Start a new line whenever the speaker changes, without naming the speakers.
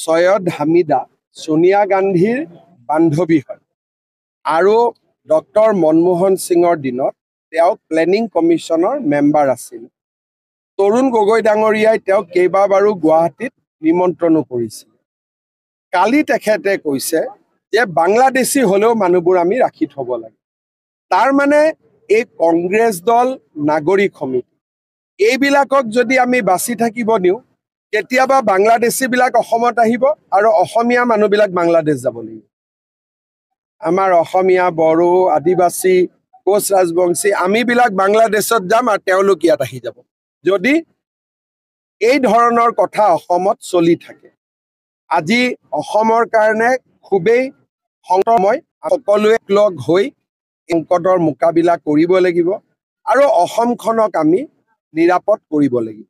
সৈয়দ হামিদা সোনিয়া গান্ধীৰ বান্ধৱী হয় আৰু ডক্টৰ মনমোহন সিঙৰ দিনত তেওঁ প্লেনিং কমিশ্যনৰ মেম্বাৰ আছিল। তৰুণ গগৈ ডাঙৰীয়াই তেওঁক কেইবাবাৰো গুৱাহাটীত নিমন্ত্ৰণো কৰিছিল। কালি তেখেতে কৈছে যে বাংলাদেশী হলেও মানুহবোৰ আমি ৰাখি থব লাগে। তাৰ মানে এই কংগ্ৰেছ দল, নাগৰিক সমিতি এইবিলাকক যদি আমি বাছি থাকিব দিওঁ, কেতিয়াবা বাংলাদেশীবিলাক অসমত আহিব আৰু অসমীয়া মানুহবিলাক বাংলাদেশ যাব লাগিব। আমাৰ অসমীয়া, বড়ো, আদিবাসী, কোচ ৰাজবংশী আমিবিলাক বাংলাদেশত যাম আৰু তেওঁলোক ইয়াত আহি যাব যদি এই ধৰণৰ কথা অসমত চলি থাকে। আজি অসমৰ কাৰণে খুবেই সংকটময়, সকলোৱে লগ হৈ সংকটৰ মোকাবিলা কৰিব লাগিব আৰু অসমখনক আমি নিৰাপদ কৰিব লাগিব।